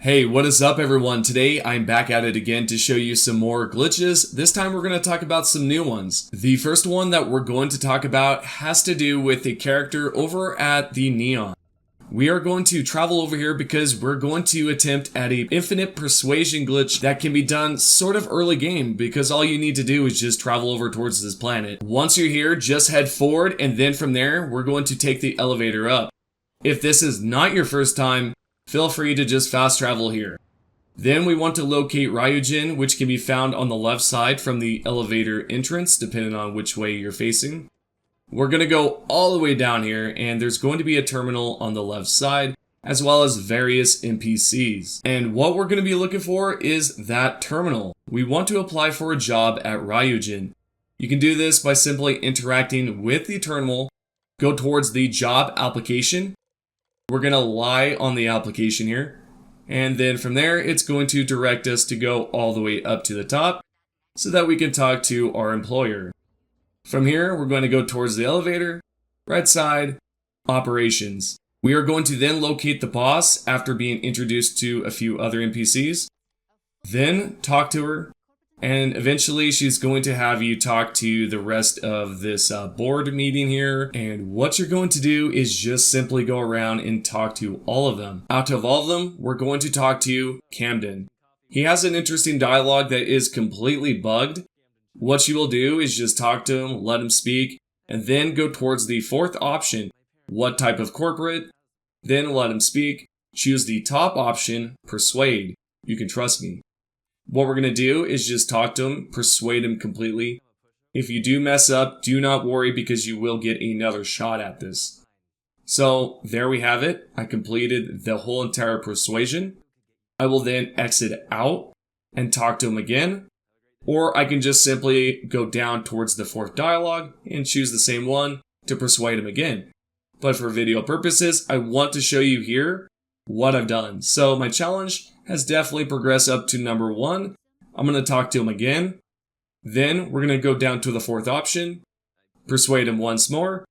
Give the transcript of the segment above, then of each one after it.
Hey, what is up everyone? Today I'm back at it again to show you some more glitches. This time we're going to talk about some new ones. The first one that we're going to talk about has to do with a character over at the Neon. We are going to travel over here because we're going to attempt at an infinite persuasion glitch that can be done sort of early game because all you need to do is just travel over towards this planet. Once you're here, just head forward and then from there, we're going to take the elevator up. If this is not your first time, feel free to just fast travel here. Then we want to locate Ryujin, which can be found on the left side from the elevator entrance, depending on which way you're facing. We're going to go all the way down here, and there's going to be a terminal on the left side, as well as various NPCs. And what we're going to be looking for is that terminal. We want to apply for a job at Ryujin. You can do this by simply interacting with the terminal, go towards the job application. We're going to lie on the application here. And then from there, it's going to direct us to go all the way up to the top so that we can talk to our employer. From here, we're going to go towards the elevator, right side, operations. We are going to then locate the boss after being introduced to a few other NPCs. Then talk to her. And eventually she's going to have you talk to the rest of this board meeting here. And what you're going to do is just simply go around and talk to all of them. Out of all of them, we're going to talk to Camden. He has an interesting dialogue that is completely bugged. What you will do is just talk to him, let him speak, and then go towards the fourth option, what type of corporate, then let him speak. Choose the top option, persuade. You can trust me. What we're going to do is just talk to him, persuade him completely. If you do mess up, do not worry because you will get another shot at this. So there we have it. I completed the whole entire persuasion. I will then exit out and talk to him again. Or I can just simply go down towards the fourth dialogue and choose the same one to persuade him again. But for video purposes, I want to show you here what I've done. So my challenge has definitely progressed up to number 1. I'm going to talk to him again. Then we're going to go down to the fourth option, persuade him once more,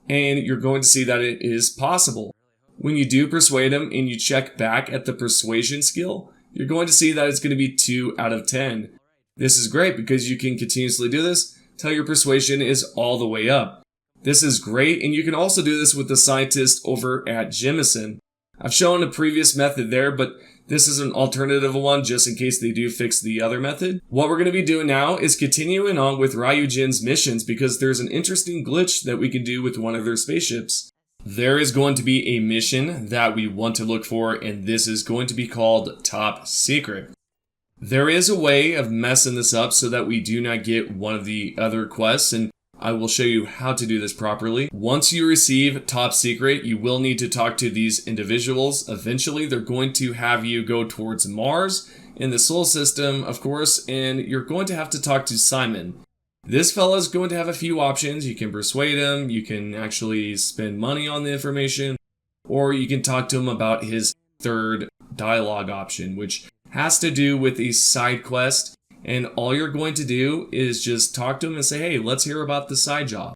and you're going to see that it is possible. When you do persuade him and you check back at the persuasion skill, you're going to see that it's going to be 2 out of 10. This is great because you can continuously do this till your persuasion is all the way up. This is great, and you can also do this with the scientist over at Jemison. I've shown a previous method there, but this is an alternative one just in case they do fix the other method. What we're going to be doing now is continuing on with Ryujin's missions because there's an interesting glitch that we can do with one of their spaceships. There is going to be a mission that we want to look for, and this is going to be called Top Secret. There is a way of messing this up so that we do not get one of the other quests, and I will show you how to do this properly. Once you receive Top Secret, you will need to talk to these individuals. Eventually, they're going to have you go towards Mars in the Sol system, of course, and you're going to have to talk to Simon. This fella is going to have a few options. You can persuade him, you can actually spend money on the information, or you can talk to him about his third dialogue option, which has to do with a side quest. And all you're going to do is just talk to him and say, hey, let's hear about the side job.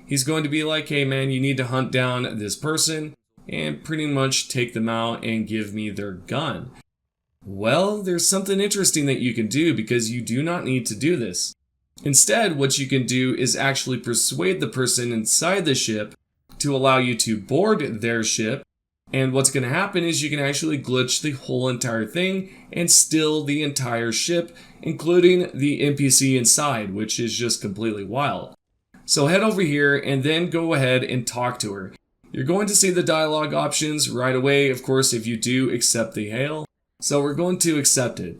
He's going to be like, hey man, you need to hunt down this person and pretty much take them out and give me their gun. Well, there's something interesting that you can do because you do not need to do this. Instead, what you can do is actually persuade the person inside the ship to allow you to board their ship. And what's going to happen is you can actually glitch the whole entire thing and steal the entire ship, including the NPC inside, which is just completely wild. So head over here and then go ahead and talk to her. You're going to see the dialogue options right away, of course, if you do accept the hail. So we're going to accept it.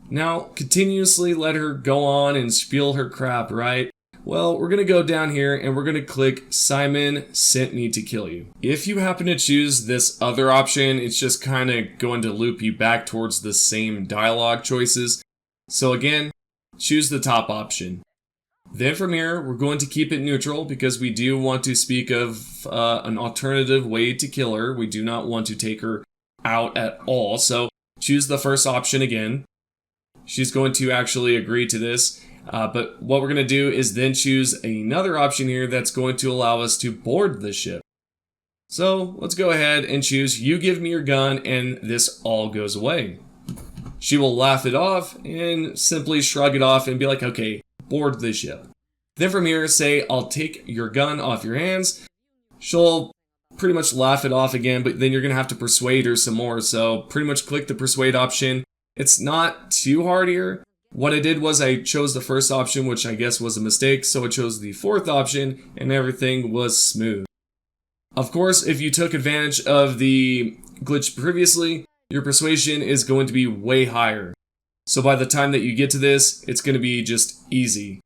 Now, continuously let her go on and spiel her crap, right? Well, we're going to go down here and we're going to click Simon sent me to kill you. If you happen to choose this other option, it's just kind of going to loop you back towards the same dialogue choices. So again, choose the top option. Then from here, we're going to keep it neutral because we do want to speak of an alternative way to kill her. We do not want to take her out at all. So choose the first option again. She's going to actually agree to this. But what we're going to do is then choose another option here that's going to allow us to board the ship. So let's go ahead and choose you give me your gun, and this all goes away. She will laugh it off and simply shrug it off and be like, okay, board the ship. Then from here, say, I'll take your gun off your hands. She'll pretty much laugh it off again, but then you're going to have to persuade her some more. So pretty much click the persuade option. It's not too hard here. What I did was I chose the first option, which I guess was a mistake. So I chose the fourth option and everything was smooth. Of course, if you took advantage of the glitch previously, your persuasion is going to be way higher. So by the time that you get to this, it's going to be just easy.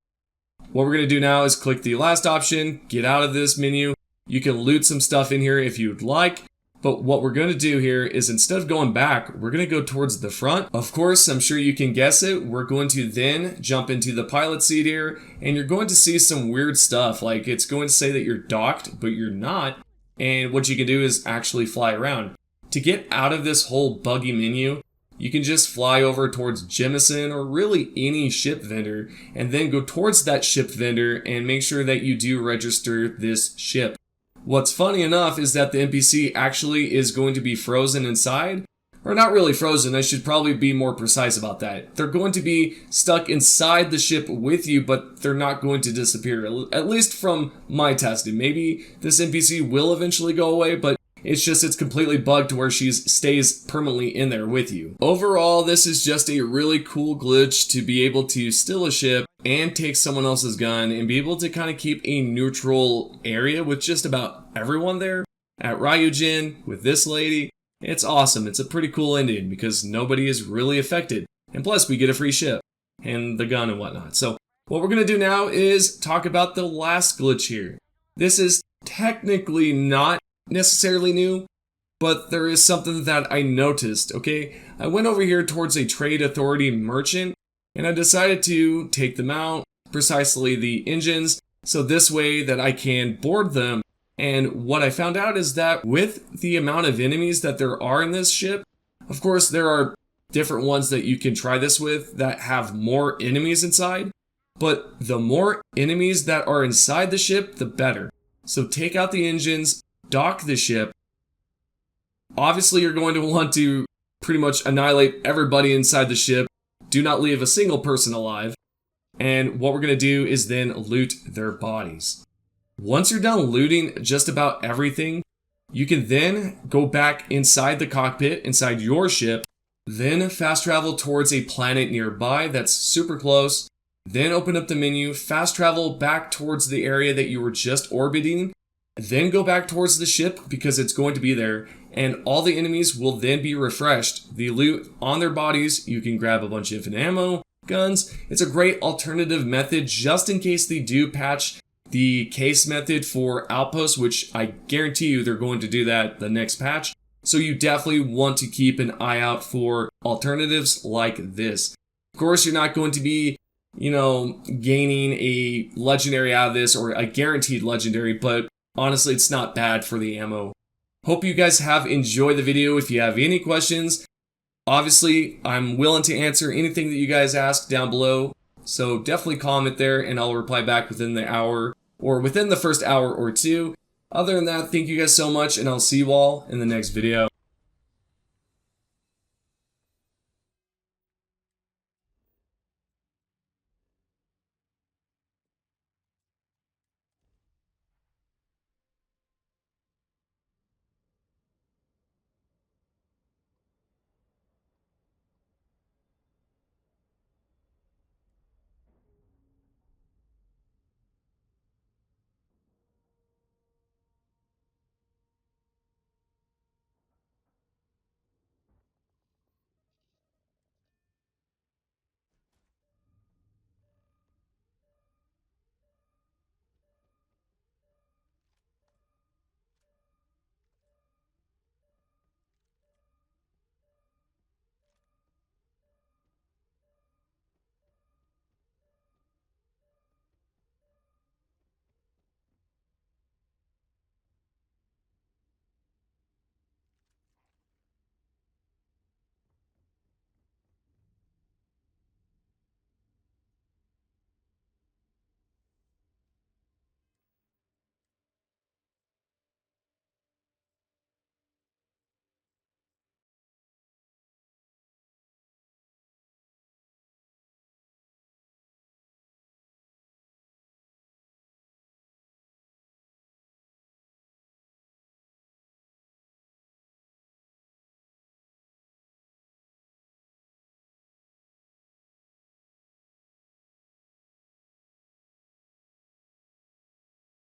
What we're going to do now is click the last option, get out of this menu. You can loot some stuff in here if you'd like, but what we're going to do here is instead of going back, we're going to go towards the front. Of course, I'm sure you can guess it. We're going to then jump into the pilot seat here, and you're going to see some weird stuff. Like it's going to say that you're docked, but you're not. And what you can do is actually fly around. To get out of this whole buggy menu, you can just fly over towards Jemison or really any ship vendor and then go towards that ship vendor and make sure that you do register this ship. What's funny enough is that the NPC actually is going to be frozen inside. Or not really frozen, I should probably be more precise about that. They're going to be stuck inside the ship with you, but they're not going to disappear. At least from my testing. Maybe this NPC will eventually go away, but it's completely bugged to where she stays permanently in there with you. Overall, this is just a really cool glitch to be able to steal a ship and take someone else's gun and be able to kind of keep a neutral area with just about everyone there. At Ryujin, with this lady, it's awesome. It's a pretty cool ending because nobody is really affected. And plus, we get a free ship and the gun and whatnot. So what we're going to do now is talk about the last glitch here. This is technically not necessarily new, but there is something that I noticed, okay? I went over here towards a trade authority merchant and I decided to take them out, precisely the engines, so this way that I can board them. And what I found out is that with the amount of enemies that there are in this ship, of course there are different ones that you can try this with that have more enemies inside, but the more enemies that are inside the ship, the better. So take out the engines, dock the ship. Obviously you're going to want to pretty much annihilate everybody inside the ship. Do not leave a single person alive. And what we're going to do is then loot their bodies. Once you're done looting just about everything, you can then go back inside the cockpit, inside your ship, then fast travel towards a planet nearby that's super close, then open up the menu, fast travel back towards the area that you were just orbiting, then go back towards the ship because it's going to be there, and all the enemies will then be refreshed. The loot on their bodies, you can grab a bunch of infinite ammo, guns. It's a great alternative method just in case they do patch the case method for outposts, which I guarantee you they're going to do that the next patch. So you definitely want to keep an eye out for alternatives like this. Of course, you're not going to be, gaining a legendary out of this or a guaranteed legendary, but honestly, it's not bad for the ammo. Hope you guys have enjoyed the video. If you have any questions, obviously, I'm willing to answer anything that you guys ask down below. So definitely comment there and I'll reply back within the hour or within the first hour or two. Other than that, thank you guys so much and I'll see you all in the next video.